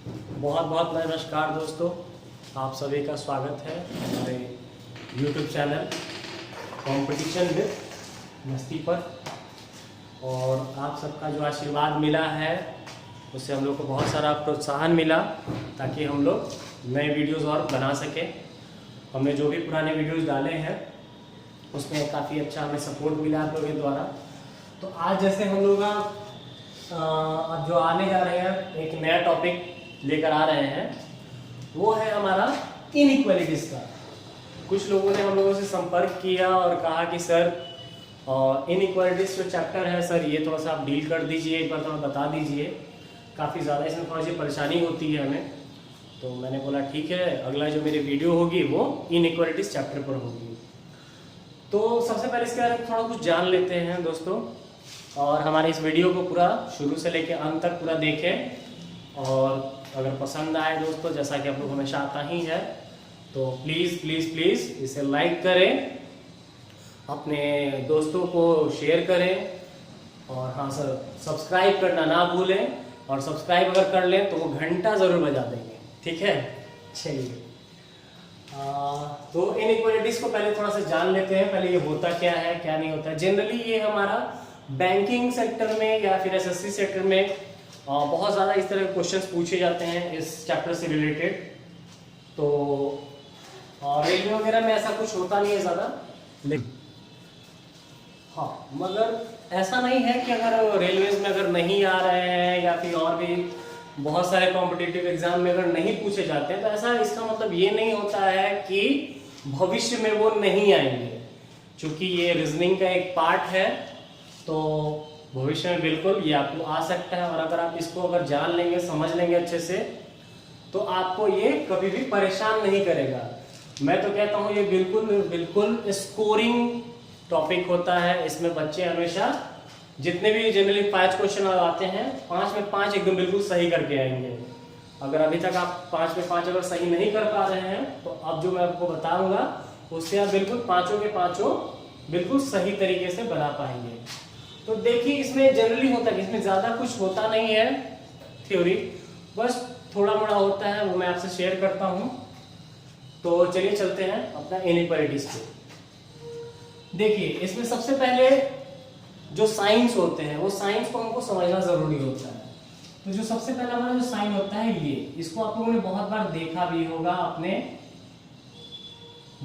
बहुत बहुत नमस्कार दोस्तों, आप सभी का स्वागत है हमारे YouTube चैनल कंपटीशन विद मस्ती पर। और आप सबका जो आशीर्वाद मिला है उससे हम लोग को बहुत सारा प्रोत्साहन मिला ताकि हम लोग नए वीडियोस और बना सकें। हमने जो भी पुराने वीडियोस डाले हैं उसमें काफ़ी अच्छा हमें सपोर्ट मिला आप लोगों के द्वारा। तो आज जैसे हम लोग अब जो आने जा रहे हैं एक नया टॉपिक लेकर आ रहे हैं, वो है हमारा इनइक्वालिटीज का। कुछ लोगों ने हम लोगों से संपर्क किया और कहा कि सर इनइक्वालिटीज जो चैप्टर है सर ये थोड़ा सा आप डील कर दीजिए, एक बार थोड़ा बता दीजिए, काफ़ी ज़्यादा इसमें थोड़ी सी परेशानी होती है हमें। तो मैंने बोला ठीक है, अगला जो मेरी वीडियो होगी वो इनइक्वालिटीज चैप्टर पर होगी। तो सबसे पहले इसके बारे में थोड़ा कुछ जान लेते हैं दोस्तों, और हमारे इस वीडियो को पूरा शुरू से लेकर अंत तक पूरा देखें। और अगर पसंद आए दोस्तों, जैसा कि आप लोग हमेशा आता ही है, तो प्लीज़ प्लीज़ प्लीज़ इसे लाइक करें, अपने दोस्तों को शेयर करें, और हाँ सर सब्सक्राइब करना ना भूलें। और सब्सक्राइब अगर कर लें तो वो घंटा ज़रूर बजा देंगे, ठीक है। चलिए तो इनइक्वालिटीज़ को पहले थोड़ा सा जान लेते हैं, पहले ये होता क्या है क्या नहीं होता है। जनरली ये हमारा बैंकिंग सेक्टर में या फिर एसएससी सेक्टर में बहुत ज़्यादा इस तरह के क्वेश्चंस पूछे जाते हैं इस चैप्टर से रिलेटेड। तो रेलवे वगैरह में ऐसा कुछ होता नहीं है ज़्यादा, लेकिन हाँ, मगर ऐसा नहीं है कि अगर रेलवेज में अगर नहीं आ रहे हैं या फिर और भी बहुत सारे कॉम्पिटिटिव एग्जाम में अगर नहीं पूछे जाते हैं तो ऐसा इसका मतलब ये नहीं होता है कि भविष्य में वो नहीं आएंगे। क्योंकि ये रीजनिंग का एक पार्ट है, तो भविष्य में बिल्कुल ये आपको आ सकता है। और अगर आप इसको अगर जान लेंगे, समझ लेंगे अच्छे से, तो आपको ये कभी भी परेशान नहीं करेगा। मैं तो कहता हूँ ये बिल्कुल बिल्कुल स्कोरिंग टॉपिक होता है। इसमें बच्चे हमेशा जितने भी जनरली 5 क्वेश्चन आते हैं 5 में 5 एकदम बिल्कुल सही करके आएंगे। अगर अभी तक आप 5 में 5 अगर सही नहीं कर पा रहे हैं तो अब जो मैं आपको बताऊंगा उससे आप बिल्कुल 5 के 5 बिल्कुल सही तरीके से बना पाएंगे। तो देखिए इसमें जनरली होता है, इसमें ज़्यादा कुछ होता नहीं है थ्योरी, बस थोड़ा मोड़ा होता है, वो मैं आपसे शेयर करता हूँ। तो चलिए चलते हैं अपना इनइक्वालिटीज पे। देखिए इसमें सबसे पहले जो साइंस होते हैं वो साइंस को हमको समझना जरूरी होता है। तो जो सबसे पहला हमारा जो साइन होता है ये, इसको आप लोगों ने बहुत बार देखा भी होगा अपने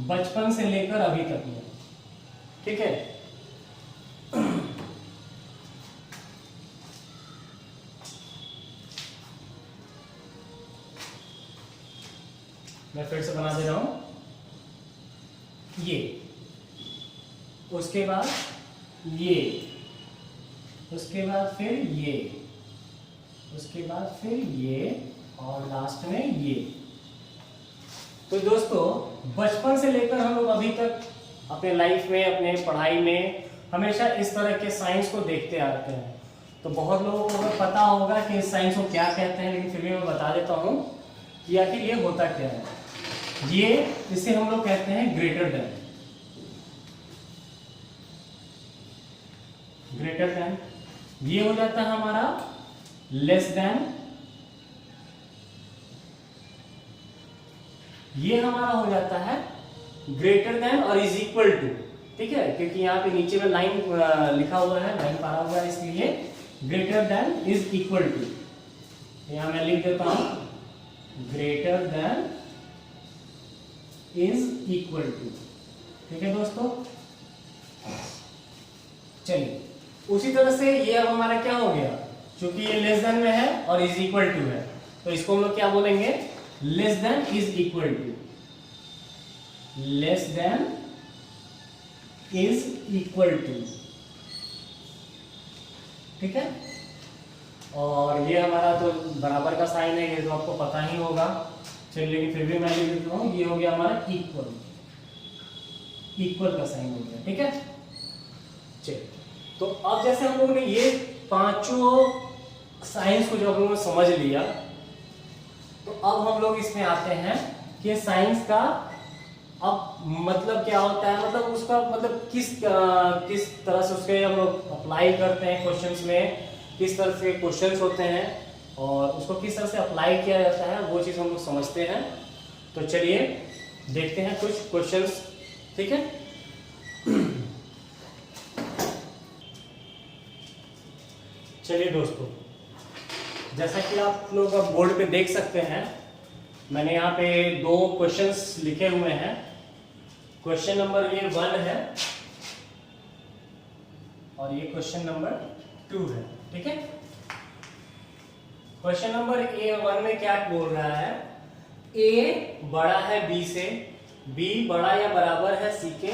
बचपन से लेकर अभी तक में, ठीक है। मैं फिर से बना दे रहा हूं, ये, उसके बाद ये, उसके बाद फिर ये, उसके बाद फिर ये, और लास्ट में ये। तो दोस्तों बचपन से लेकर हम लोग अभी तक अपने लाइफ में, अपने पढ़ाई में हमेशा इस तरह के साइंस को देखते आते हैं। तो बहुत लोगों को अगर पता होगा कि इस साइंस को क्या कहते हैं, लेकिन फिर भी मैं बता देता हूं कि आखिर ये होता क्या है। ये इसे हम लोग कहते हैं ग्रेटर देन। ग्रेटर देन ये हो जाता है हमारा लेस देन, ये हमारा हो जाता है ग्रेटर देन और इज इक्वल टू, ठीक है। क्योंकि यहाँ पे नीचे में लाइन लिखा हुआ है, लाइन पारा हुआ है, इसलिए greater than is equal to. यहां मैं लिख देता हूं greater than is equal to, ठीक है दोस्तों। चलिए उसी तरह से ये अब हमारा क्या हो गया, क्योंकि ये लेस देन में है और इज इक्वल टू है, तो इसको हम लोग क्या बोलेंगे, less than is equal to. Less than is equal to, ठीक है। और ये हमारा तो बराबर का साइन है, ये तो आपको पता ही होगा। चलिए लेकिन फिर भी मैं लिख देता हूं, ये हो गया हमारा इक्वल, इक्वल का साइन हो गया, ठीक है। चलिए तो अब जैसे हम लोगों ने ये पांचों साइंस को जो हम लोगों ने समझ लिया, तो अब हम लोग इसमें आते हैं कि साइंस का अब मतलब क्या होता है, मतलब उसका मतलब किस तरह से उसके हम लोग अप्लाई करते हैं क्वेश्चंस में, किस तरह से क्वेश्चंस होते हैं, और उसको किस तरह से अप्लाई किया जाता है वो चीज़ हम लोग समझते हैं। तो चलिए देखते हैं कुछ क्वेश्चंस, ठीक है। चलिए दोस्तों, जैसा कि आप लोग अब बोर्ड पे देख सकते हैं, मैंने यहाँ पे 2 क्वेश्चंस लिखे हुए हैं। क्वेश्चन नंबर ये 1 है और ये क्वेश्चन नंबर 2 है, ठीक है। क्वेश्चन नंबर A1 में क्या बोल रहा है, A बड़ा है B से, B बड़ा या बराबर है C के,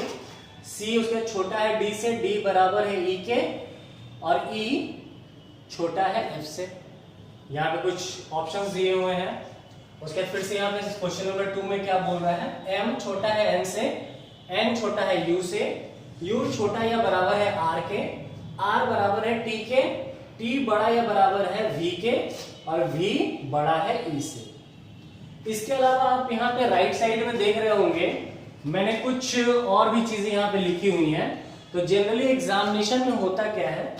C उसके छोटा है D से, D बराबर है E के और E छोटा है F से। यहाँ पे कुछ ऑप्शंस दिए हुए हैं। उसके बाद फिर से यहाँ पे क्वेश्चन नंबर 2 में क्या बोल रहा है, M छोटा है N से, N छोटा है U से, U छोटा या बराबर है R के, R बराबर है T के, T बड़ा या बराबर है V के और V बड़ा है E से। इसके अलावा आप यहाँ पे राइट साइड में देख रहे होंगे मैंने कुछ और भी चीजें यहाँ पे लिखी हुई हैं। तो जनरली एग्जामिनेशन में होता क्या है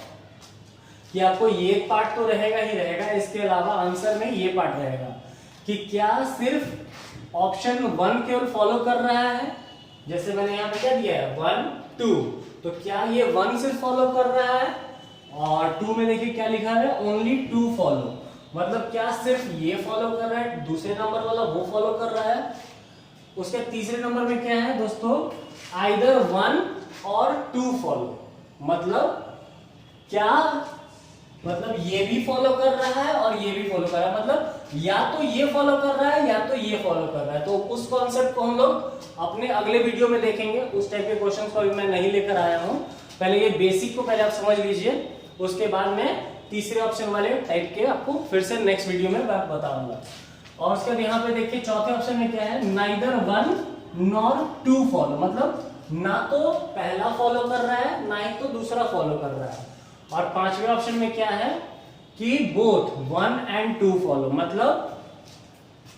कि आपको ये पार्ट तो रहेगा ही रहेगा, इसके अलावा आंसर में ये पार्ट रहेगा कि क्या सिर्फ ऑप्शन 1 केवल फॉलो कर रहा है, जैसे मैंने यहाँ पे क्या दिया है 1 2, तो क्या ये 1 सिर्फ फॉलो कर रहा है और 2 में देखिए क्या लिखा है ओनली 2 फॉलो, मतलब क्या सिर्फ ये फॉलो कर रहा है, दूसरे नंबर वाला वो फॉलो कर रहा है। उसके तीसरे नंबर में क्या है दोस्तों, आइदर 1 और 2 फॉलो, मतलब क्या, मतलब ये भी फॉलो कर रहा है और ये भी फॉलो कर रहा है, मतलब या तो ये फॉलो कर रहा है या तो ये फॉलो कर रहा है। तो उस कॉन्सेप्ट को हम लोग अपने अगले वीडियो में देखेंगे। उस टाइप के क्वेश्चंस को अभी मैं नहीं लेकर आया हूं, पहले ये बेसिक को पहले आप समझ लीजिए, उसके बाद मैं तीसरे ऑप्शन वाले टाइप के आपको फिर से नेक्स्ट वीडियो में बताऊंगा। और उसके बाद यहाँ पे देखिए चौथे ऑप्शन में क्या है, नाइदर 1 नॉर 2 फॉलो, मतलब ना तो पहला फॉलो कर रहा है ना ही तो दूसरा फॉलो कर रहा है। और पांचवें ऑप्शन में क्या है कि बोथ 1 and 2 फॉलो, मतलब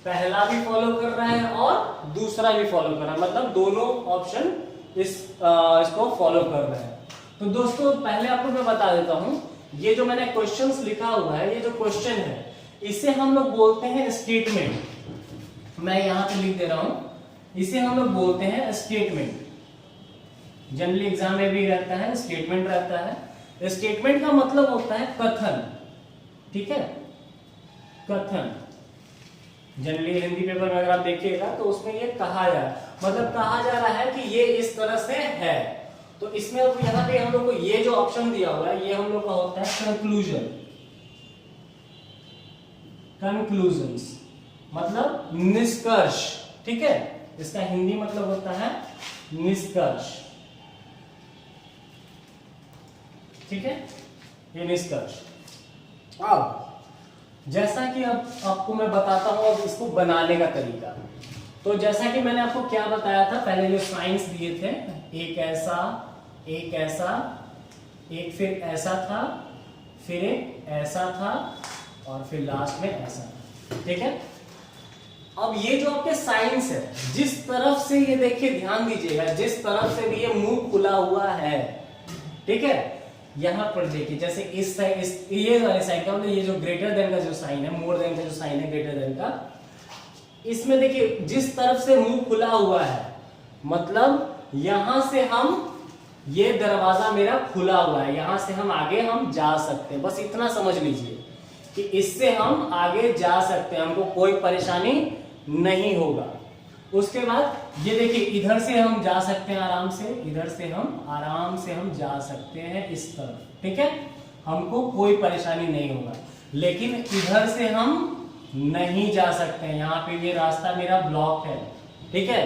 पहला भी फॉलो कर रहा है और दूसरा भी फॉलो कर रहा है, मतलब दोनों ऑप्शन इसको फॉलो कर रहे हैं। तो दोस्तों पहले आपको मैं बता देता हूं, ये जो मैंने क्वेश्चंस लिखा हुआ है, ये जो क्वेश्चन है इसे हम लोग बोलते हैं स्टेटमेंट। मैं यहां पे लिख दे रहा हूं, इसे हम लोग बोलते हैं स्टेटमेंट। जनरली एग्जाम में भी रहता है स्टेटमेंट रहता है। स्टेटमेंट का मतलब होता है कथन, ठीक है, कथन। जनरली हिंदी पेपर में अगर आप देखिएगा तो उसमें ये कहा जा रहा है, मतलब कहा जा रहा है कि ये इस तरह से है। तो इसमें अब यहाँ पे हम लोग को ये जो ऑप्शन दिया हुआ है ये हम लोग का होता है कंक्लूजन, कंक्लूजन्स मतलब निष्कर्ष, ठीक है, इसका हिंदी मतलब होता है निष्कर्ष, ठीक है, ये निष्कर्ष। अब जैसा कि अब आपको मैं बताता हूं अब इसको बनाने का तरीका। तो जैसा कि मैंने आपको क्या बताया था, पहले जो साइंस दिए थे, एक ऐसा, एक ऐसा, एक फिर ऐसा था, फिर एक ऐसा था और फिर लास्ट में ऐसा था, ठीक है। अब ये जो आपके साइंस है, जिस तरफ से ये देखिए ध्यान दीजिएगा, जिस तरफ से भी ये मुंह खुला हुआ है, ठीक है, यहां पर देखिए जैसे इस साइड, इस ये वाले साइड का मतलब ये जो ग्रेटर देन का जो साइन है, मोर देन का जो साइन है, ग्रेटर देन का, इसमें देखिए जिस तरफ से मुंह खुला हुआ है, मतलब यहां से हम, ये दरवाजा मेरा खुला हुआ है, यहां से हम आगे हम जा सकते हैं, बस इतना समझ लीजिए कि इससे हम आगे जा सकते हैं, हमको कोई परेशानी नहीं होगा। उसके बाद ये देखिए इधर से हम जा सकते हैं आराम से, इधर से हम आराम से हम जा सकते हैं इस तरफ, ठीक है, हमको कोई परेशानी नहीं होगा। लेकिन इधर से हम नहीं जा सकते हैं, यहाँ पे ये रास्ता मेरा ब्लॉक है, ठीक है।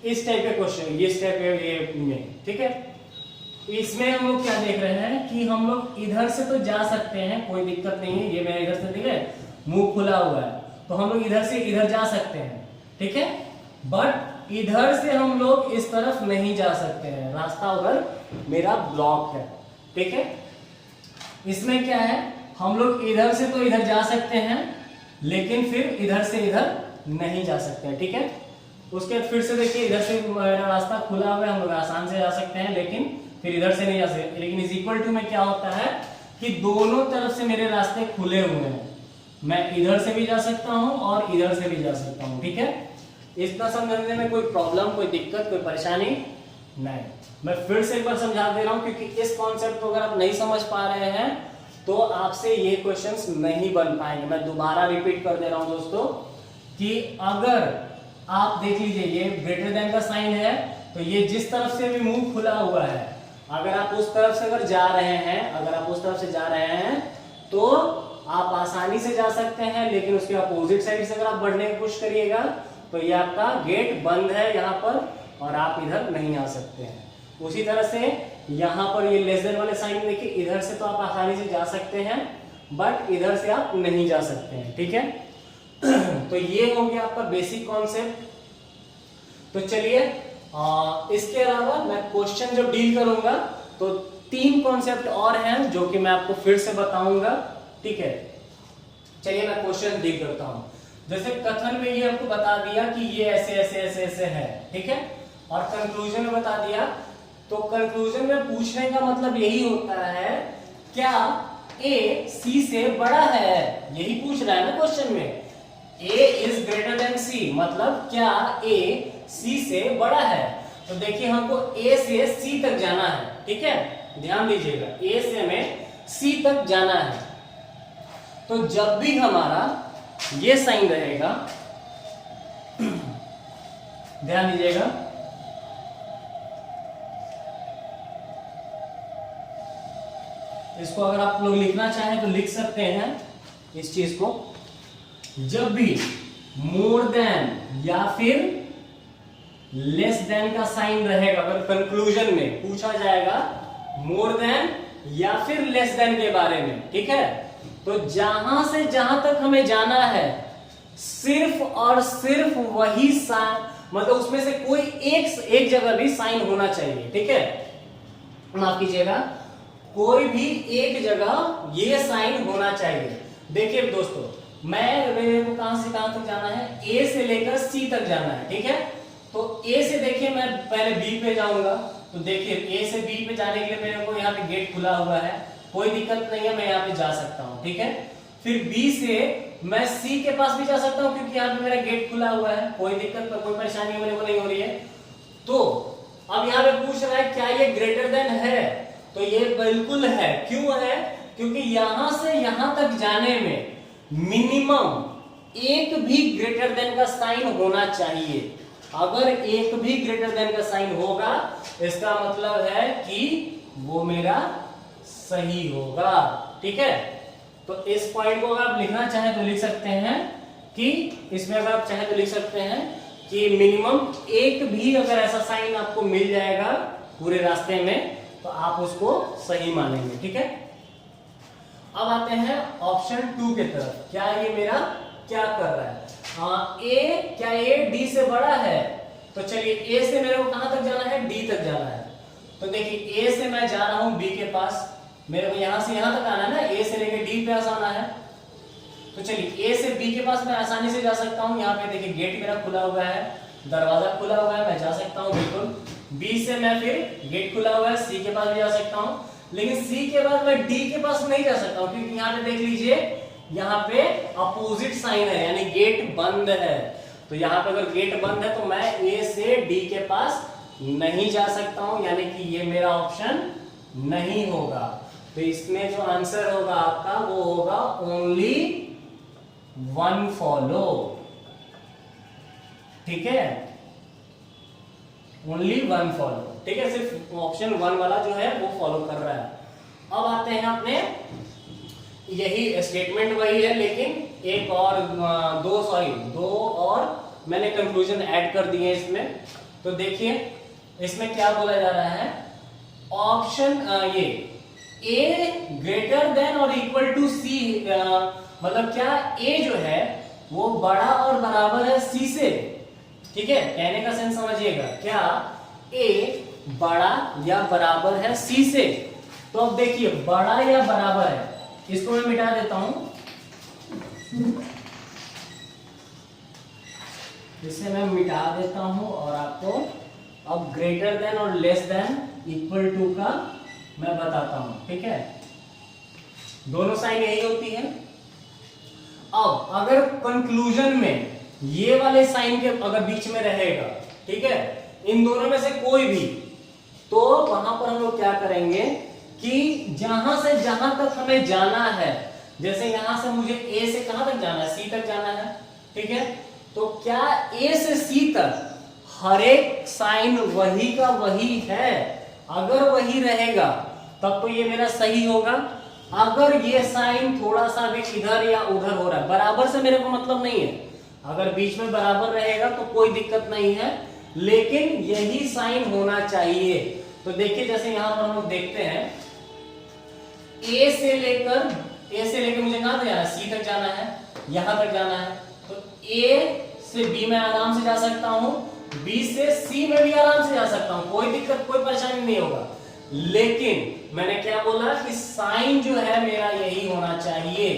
इस टाइप के क्वेश्चन, ये टाइप के में, ठीक है। इसमें हम लोग क्या देख रहे हैं कि हम लोग इधर से तो जा सकते हैं, कोई दिक्कत नहीं है, ये मेरा इधर से देख रहे मुंह खुला हुआ है, तो हम लोग इधर से इधर जा सकते हैं, ठीक है। बट इधर से हम लोग इस तरफ नहीं जा सकते हैं, रास्ता उधर मेरा ब्लॉक है, ठीक है। इसमें क्या है, हम लोग इधर से तो इधर जा सकते हैं लेकिन फिर इधर से इधर नहीं जा सकते हैं, ठीक है। उसके बाद फिर से देखिए इधर से मेरा रास्ता खुला हुआ है, हम लोग आसान से जा सकते हैं लेकिन फिर इधर से नहीं जा सकते। लेकिन इज इक्वल टू में क्या होता है कि दोनों तरफ से मेरे रास्ते खुले हुए हैं, मैं इधर से भी जा सकता हूं और इधर से भी जा सकता हूं, ठीक है। इतना समझने में कोई प्रॉब्लम, कोई दिक्कत, कोई परेशानी नहीं। मैं फिर से एक बार समझा दे रहा हूं, क्योंकि इस कॉन्सेप्ट को अगर आप नहीं समझ पा रहे हैं तो आपसे ये क्वेश्चंस नहीं बन पाएंगे। मैं दोबारा रिपीट कर दे रहा हूं दोस्तों कि अगर आप देख लीजिए ये ग्रेटर देन का साइन है, तो ये जिस तरफ से भी मुंह खुला हुआ है, अगर आप उस तरफ से अगर जा रहे हैं, अगर आप उस तरफ से जा रहे हैं तो आप आसानी से जा सकते हैं, लेकिन उसके अपोजिट साइड से अगर आप बढ़ने की कोशिश करिएगा तो ये आपका गेट बंद है यहाँ पर और आप इधर नहीं आ सकते हैं। उसी तरह से यहाँ पर ये लेस देन वाले साइन देखिए, इधर से तो आप आसानी से जा सकते हैं बट इधर से आप नहीं जा सकते हैं, ठीक है। तो ये हो गया आपका बेसिक कॉन्सेप्ट। तो चलिए इसके अलावा मैं क्वेश्चन जब डील करूंगा तो 3 कॉन्सेप्ट और हैं जो कि मैं आपको फिर से बताऊंगा, ठीक है। चलिए मैं क्वेश्चन डील करता हूं। जैसे कथन में ये आपको बता दिया कि ये ऐसे ऐसे ऐसे ऐसे है, ठीक है, और कंक्लूजन में बता दिया। तो कंक्लूजन में पूछने का मतलब यही होता है, क्या ए सी से बड़ा है, यही पूछ रहा है ना क्वेश्चन में। ए इज ग्रेटर देन सी, मतलब क्या ए सी से बड़ा है। तो देखिए हमको ए से सी तक जाना है, ठीक है, ध्यान दीजिएगा, ए से हमें सी तक जाना है। तो जब भी हमारा ये साइन रहेगा, ध्यान दीजिएगा, इसको अगर आप लोग लिखना चाहें तो लिख सकते हैं इस चीज को। जब भी मोर देन या फिर लेस देन का साइन रहेगा, अगर कंक्लूजन में पूछा जाएगा मोर देन या फिर लेस देन के बारे में, ठीक है, तो जहां से जहां तक हमें जाना है सिर्फ और सिर्फ वही साइन, मतलब उसमें से कोई एक जगह भी साइन होना चाहिए, ठीक है, माफ कीजिएगा, कोई भी एक जगह ये साइन होना चाहिए। देखिए दोस्तों, मेरे को कहां से कहां तक जाना है, ए से लेकर सी तक जाना है, ठीक है। तो ए से देखिए मैं पहले बी पे जाऊंगा, तो देखिए ए से बी पे जाने के लिए मेरे को यहाँ पे गेट खुला हुआ है, कोई दिक्कत नहीं है, मैं यहाँ पे जा सकता हूँ, ठीक है। फिर बी से मैं सी के पास भी जा सकता हूँ क्योंकि यहाँ पे मेरा गेट खुला हुआ है, कोई दिक्कत, कोई परेशानी मेरे को नहीं हो रही है। तो अब यहाँ पे पूछ रहा है क्या ये ग्रेटर देन है, तो ये बिल्कुल है। क्यों है? क्योंकि यहां से यहां तक जाने में मिनिमम एक भी ग्रेटर देन का साइन होना चाहिए। अगर एक भी ग्रेटर देन का साइन होगा इसका मतलब है कि वो मेरा सही होगा, ठीक है। तो इस पॉइंट को अगर आप लिखना चाहें तो लिख सकते हैं कि इसमें अगर आप चाहें तो लिख सकते हैं कि मिनिमम एक भी अगर ऐसा साइन आपको मिल जाएगा पूरे रास्ते में तो आप उसको सही मानेंगे, ठीक है। अब आते हैं ऑप्शन 2 के तरफ। क्या ये मेरा क्या कर रहा है? ए, क्या ए डी से बड़ा है? तो चलिए ए से मेरे को कहां तक जाना है, डी तक जाना है। तो देखिए ए से मैं जा रहा हूं बी के पास, मेरे को यहां से यहां तक आना है ना, ए से लेके डी पे आना है। तो चलिए ए से बी के पास मैं आसानी से जा सकता हूं। यहाँ पे देखिए गेट मेरा खुला हुआ है, दरवाजा खुला हुआ है, मैं जा सकता हूं बिल्कुल। बी से मैं फिर गेट खुला हुआ है, सी के पास भी जा सकता हूं, लेकिन सी के बाद मैं डी के पास नहीं जा सकता हूं क्योंकि यहाँ पे देख लीजिए यहाँ पे अपोजिट साइन है, यानी गेट बंद है। तो यहाँ पे अगर गेट बंद है तो मैं ए से डी के पास नहीं जा सकता हूं, यानी कि ये मेरा ऑप्शन नहीं होगा। तो इसमें जो आंसर होगा आपका वो होगा ओनली 1 फॉलो, ठीक है, ओनली 1 फॉलो, ठीक है, सिर्फ ऑप्शन 1 वाला जो है वो फॉलो कर रहा है। अब आते हैं अपने, यही स्टेटमेंट वही है लेकिन एक और दो और मैंने कंक्लूजन ऐड कर दिए इसमें। तो देखिए इसमें क्या बोला जा रहा है, ऑप्शन ये ए ग्रेटर देन और इक्वल टू सी, मतलब क्या ए जो है वो बड़ा और बराबर है सी से, ठीक है, कहने का सेंस समझिएगा, क्या ए बड़ा या बराबर है सी से। तो अब देखिए बड़ा या बराबर है, इसको मैं मिटा देता हूं, इसे मैं मिटा देता हूं और आपको अब ग्रेटर देन और लेस देन इक्वल टू का मैं बताता हूं, ठीक है। दोनों साइन यही होती है। अब अगर कंक्लूजन में ये वाले साइन के अगर बीच में रहेगा, ठीक है, इन दोनों में से कोई भी, तो वहां पर हम लोग क्या करेंगे कि जहां से जहां तक हमें जाना है, जैसे यहां से मुझे ए से कहां तक जाना है, सी तक जाना है, ठीक है, तो क्या ए से सी तक हर एक साइन वही का वही है? अगर वही रहेगा तब तो ये मेरा सही होगा। अगर ये साइन थोड़ा सा भी इधर या उधर हो रहा है, बराबर से मेरे को मतलब नहीं है, अगर बीच में बराबर रहेगा तो कोई दिक्कत नहीं है, लेकिन यही साइन होना चाहिए। तो देखिए जैसे यहां पर हम लोग देखते हैं, ए से लेकर मुझे कहां तक जाना है, सी तक जाना है, यहां तक जाना है, तो ए से बी में आराम से जा सकता हूं, बी से सी में भी आराम से जा सकता हूं, कोई दिक्कत कोई परेशानी नहीं होगा। लेकिन मैंने क्या बोला कि साइन जो है मेरा यही होना चाहिए,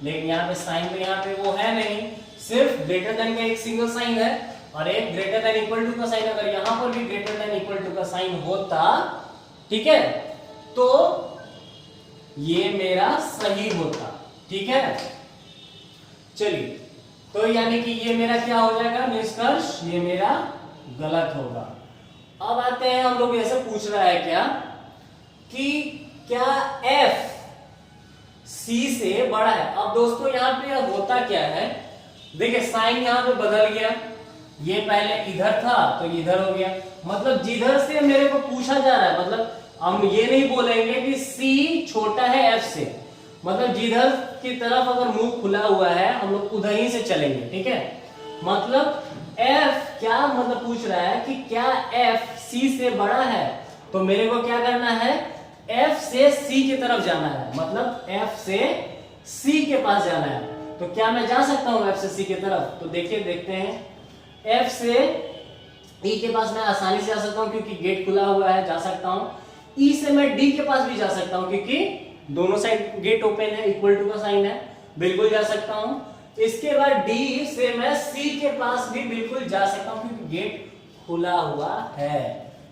लेकिन यहाँ पे साइन तो यहाँ पे वो है नहीं, सिर्फ ग्रेटर देन का एक सिंगल साइन है और एक ग्रेटर देन इक्वल टू का साइन। अगर यहां पर भी ग्रेटर देन इक्वल टू का साइन होता, ठीक है, तो ये मेरा सही होता, ठीक है। चलिए, तो यानी कि ये मेरा क्या हो जाएगा निष्कर्ष, ये मेरा गलत होगा। अब आते हैं हम लोग, ऐसे पूछ रहा है क्या कि क्या f c से बड़ा है। अब दोस्तों यहाँ पे होता क्या है, देखिए साइन यहाँ पे बदल गया, ये पहले इधर था तो इधर हो गया, मतलब जिधर से मेरे को पूछा जा रहा है, मतलब हम ये नहीं बोलेंगे कि c छोटा है f से, मतलब जिधर की तरफ अगर मुंह खुला हुआ है हम लोग उधर ही से चलेंगे, ठीक है। मतलब f क्या मतलब पूछ रहा है कि क्या f c से बड़ा है, तो मेरे को क्या करना है, f से c की तरफ जाना है, मतलब f से c के पास जाना है। तो क्या मैं जा सकता हूं f से c की तरफ, तो देखिए देखते हैं, f से e के पास मैं आसानी से जा सकता हूं क्योंकि गेट खुला हुआ है, जा सकता हूं। e से मैं d के पास भी जा सकता हूं क्योंकि दोनों साइड गेट ओपन है, इक्वल टू का साइन है, बिल्कुल जा सकता हूं। इसके बाद d से मैं c के पास भी बिल्कुल जा सकता हूं क्योंकि गेट खुला हुआ है,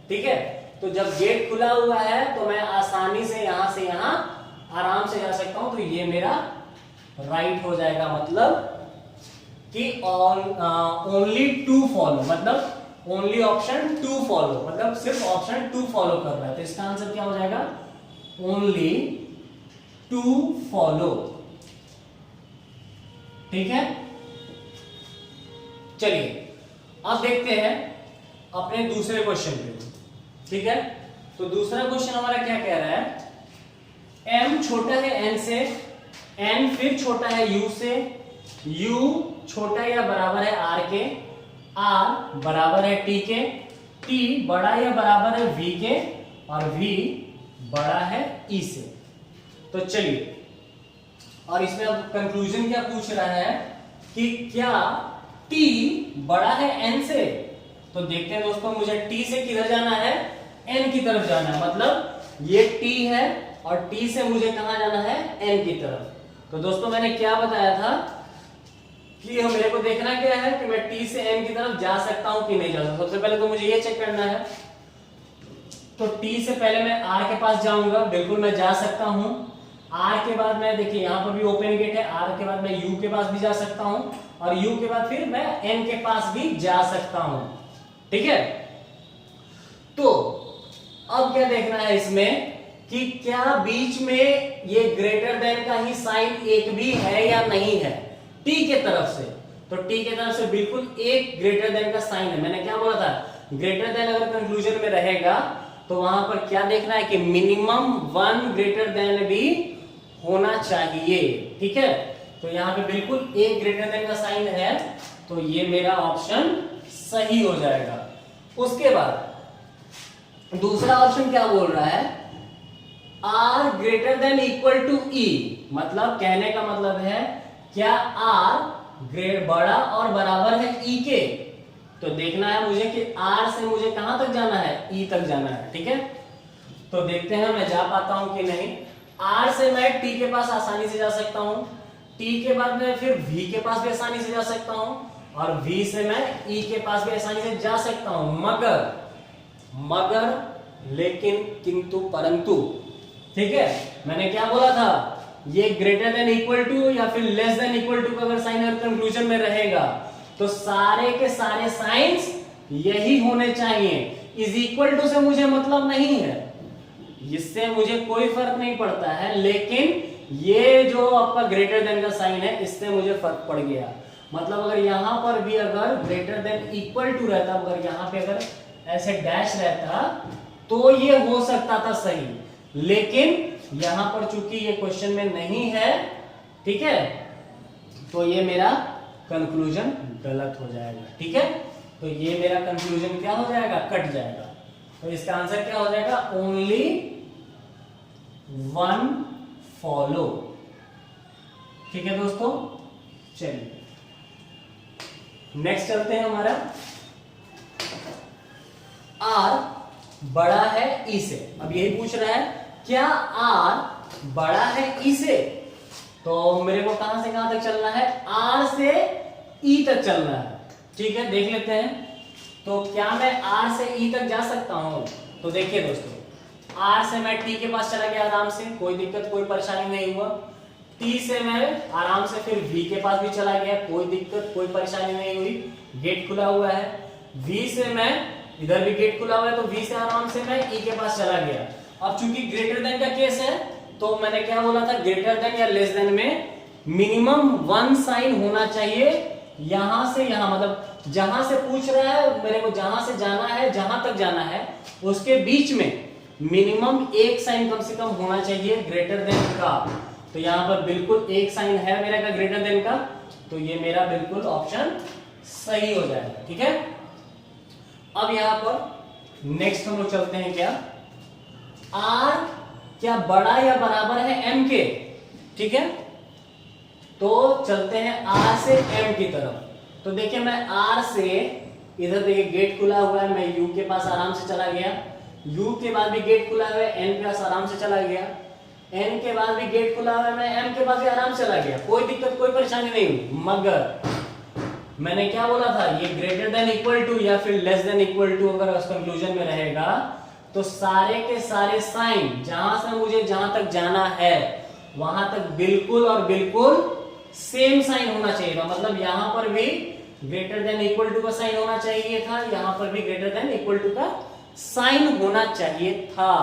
ठीक है। तो जब गेट खुला हुआ है तो मैं आसानी से यहां आराम से जा सकता हूं, तो ये मेरा राइट हो जाएगा। मतलब कि ओनली टू फॉलो, मतलब ओनली ऑप्शन टू फॉलो, मतलब सिर्फ ऑप्शन टू फॉलो कर रहा है, तो इसका आंसर क्या हो जाएगा, ओनली टू फॉलो, ठीक है। चलिए अब देखते हैं अपने दूसरे क्वेश्चन पे, ठीक है। तो दूसरा क्वेश्चन हमारा क्या कह रहा है, m छोटा है n से, n फिर छोटा है u से, u छोटा या बराबर है r के, r बराबर है t के, t बड़ा या बराबर है v के, और v बड़ा है e से। तो चलिए, और इसमें अब कंक्लूजन क्या पूछ रहा है कि क्या t बड़ा है n से, तो देखते हैं दोस्तों, मुझे t से किधर जाना है, n की तरफ जाना है, मतलब ये t है और t से मुझे कहां जाना है, n की तरफ। तो दोस्तों मैंने क्या बताया था कि मेरे को देखना क्या है कि मैं t से n की तरफ जा सकता हूं कि नहीं जा सकता। सबसे पहले तो मुझे ये चेक करना है, तो t से पहले मैं r के पास जाऊंगा, बिल्कुल मैं जा सकता हूं। r के बाद मैं देखिए यहां पर भी ओपन गेट है, r के बाद मैं u के पास भी जा सकता हूं, और u के बाद फिर मैं n के पास भी जा सकता हूं, ठीक है। तो अब क्या देखना है इसमें कि क्या बीच में ये ग्रेटर देन का ही साइन एक भी है या नहीं है, t के तरफ से। तो t के तरफ से बिल्कुल एक ग्रेटर देन का साइन है। मैंने क्या बोला था, ग्रेटर देन अगर कंक्लूजन में रहेगा तो वहां पर क्या देखना है कि मिनिमम वन ग्रेटर देन भी होना चाहिए, ठीक है। तो यहाँ पे बिल्कुल एक ग्रेटर देन का साइन है, तो ये मेरा ऑप्शन सही हो जाएगा। उसके बाद दूसरा ऑप्शन क्या बोल रहा है, r greater than equal to e, मतलब कहने का मतलब है क्या r ग्रेड बड़ा और बराबर है e के। तो देखना है मुझे कि r से मुझे कहां तक जाना है, e तक जाना है, ठीक है। तो देखते हैं मैं जा पाता हूं कि नहीं। r से मैं t के पास आसानी से जा सकता हूं, t के बाद मैं फिर v के पास भी आसानी से जा सकता हूं, और v से मैं e के पास भी आसानी से जा सकता हूं, मगर लेकिन किंतु परंतु, ठीक है। मैंने क्या बोला था ये ग्रेटर देन इक्वल टू या फिर लेस देन इक्वल टू का अगर साइन अगर कंक्लूजन में रहेगा तो सारे के सारे साइंस यही होने चाहिए। इज इक्वल टू से मुझे मतलब नहीं है, इससे मुझे कोई फर्क नहीं पड़ता है, लेकिन ये जो आपका ग्रेटर देन का साइन है इससे मुझे फर्क पड़ गया। मतलब अगर यहां पर भी अगर ग्रेटर देन इक्वल टू रहता, अगर यहां पे अगर ऐसे डैश रहता तो ये हो सकता था सही, लेकिन यहां पर चूंकि ये क्वेश्चन में नहीं है, ठीक है, तो ये मेरा कंक्लूजन गलत हो जाएगा। ठीक है, तो ये मेरा कंक्लूजन क्या हो जाएगा, कट जाएगा। तो इसका आंसर क्या हो जाएगा, ओनली वन फॉलो। ठीक है दोस्तों, चलिए नेक्स्ट चलते हैं। हमारा आर बड़ा है ई से। अब यही पूछ रहा है क्या आर बड़ा है ई से, तो मेरे को कहां से कहां तक चलना है, आर से ई तक चलना है। ठीक है, देख लेते हैं। तो क्या मैं आर से ई तक जा सकता हूं, तो देखिए दोस्तों, आर से मैं टी के पास चला गया आराम से, कोई दिक्कत कोई परेशानी नहीं हुआ। टी से मैं आराम से फिर वी के पास भी चला गया, कोई दिक्कत कोई परेशानी नहीं हुई, गेट खुला हुआ है। वी से मैं इधर भी गेट खुला हुआ है, तो वी से आराम से मैं ई के पास चला गया। अब चूंकि ग्रेटर देन का केस है, तो मैंने क्या बोला था, ग्रेटर देन या लेस देन में मिनिमम वन साइन होना चाहिए यहां से यहां, मतलब जहां से पूछ रहा है मेरे को, जहां से जाना है, जहां तक जाना है, उसके बीच में मिनिमम एक साइन कम से कम होना चाहिए ग्रेटर देन का। तो यहां पर बिल्कुल एक साइन है मेरा का ग्रेटर देन का, तो ये मेरा बिल्कुल ऑप्शन सही हो जाएगा। ठीक है, अब यहां पर नेक्स्ट हम लोग चलते हैं, क्या आर क्या बड़ा या बराबर है एम के। ठीक है, तो चलते हैं आर से एम की तरफ। तो देखिए मैं आर से इधर देखिए गेट खुला हुआ है, मैं यू के पास आराम से चला गया, यू के बाद भी गेट खुला हुआ है, एन के पास आराम से चला गया, एन के बाद भी गेट खुला हुआ है, मैं एम के पास भी आराम से चला गया, कोई दिक्कत कोई परेशानी नहीं हुई। मगर मैंने क्या बोला था, ये ग्रेटर देन इक्वल टू या फिर लेस देन इक्वल टू अगर उस कंक्लूजन में रहेगा तो सारे के सारे साइन जहां से मुझे जहां तक जाना है वहां तक बिल्कुल और बिल्कुल सेम साइन होना चाहिए था। मतलब यहां पर भी ग्रेटर देन इक्वल टू का साइन होना चाहिए था, यहां पर भी ग्रेटर देन इक्वल टू का साइन होना चाहिए था,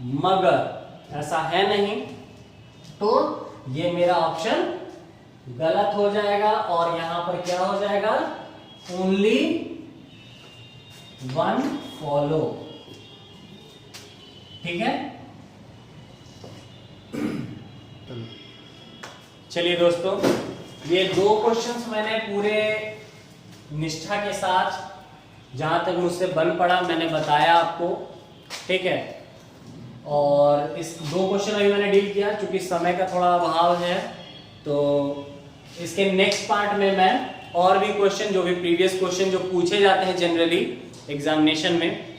मगर ऐसा है नहीं, तो ये मेरा ऑप्शन गलत हो जाएगा। और यहां पर क्या हो जाएगा, ओनली वन फॉलो। ठीक है, चलिए दोस्तों, ये दो क्वेश्चंस मैंने पूरे निष्ठा के साथ जहां तक मुझसे बन पड़ा मैंने बताया आपको। ठीक है, और इस दो क्वेश्चन अभी मैंने डील किया, क्योंकि समय का थोड़ा अभाव है, तो इसके नेक्स्ट पार्ट में मैं और भी क्वेश्चन जो भी प्रीवियस क्वेश्चन जो पूछे जाते हैं जनरली एग्जामिनेशन में,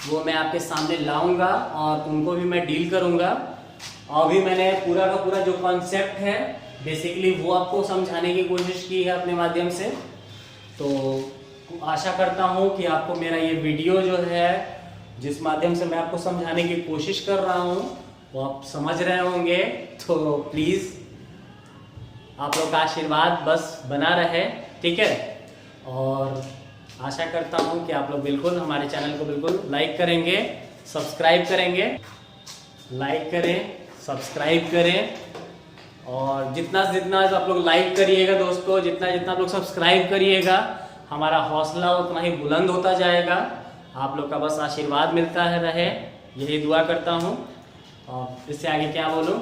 वो मैं आपके सामने लाऊंगा और उनको भी मैं डील करूंगा। अभी मैंने पूरा का पूरा जो कॉन्सेप्ट है बेसिकली वो आपको समझाने की कोशिश की है अपने माध्यम से। तो आशा करता हूं कि आपको मेरा ये वीडियो जो है जिस माध्यम से मैं आपको समझाने की कोशिश कर रहा हूं वो आप समझ रहे होंगे। तो प्लीज आप लोग का आशीर्वाद बस बना रहे, ठीक है। और आशा करता हूं कि आप लोग बिल्कुल हमारे चैनल को बिल्कुल लाइक करेंगे, सब्सक्राइब करेंगे, लाइक करें, सब्सक्राइब करें। और जितना जितना आप लोग लाइक करिएगा दोस्तों, जितना जितना आप लोग सब्सक्राइब करिएगा, हमारा हौसला उतना ही बुलंद होता जाएगा। आप लोग का बस आशीर्वाद मिलता है रहे, यही दुआ करता हूँ। और इससे आगे क्या बोलूँ,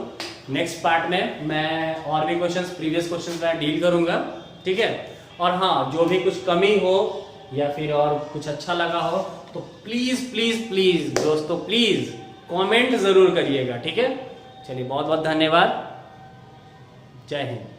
नेक्स्ट पार्ट में मैं और भी क्वेश्चंस प्रीवियस क्वेश्चंस मैं डील करूँगा, ठीक है। और हाँ, जो भी कुछ कमी हो या फिर और कुछ अच्छा लगा हो तो प्लीज़ प्लीज़ प्लीज़ दोस्तों प्लीज़ कमेंट ज़रूर करिएगा, ठीक है। चलिए बहुत बहुत धन्यवाद, जय हिंद।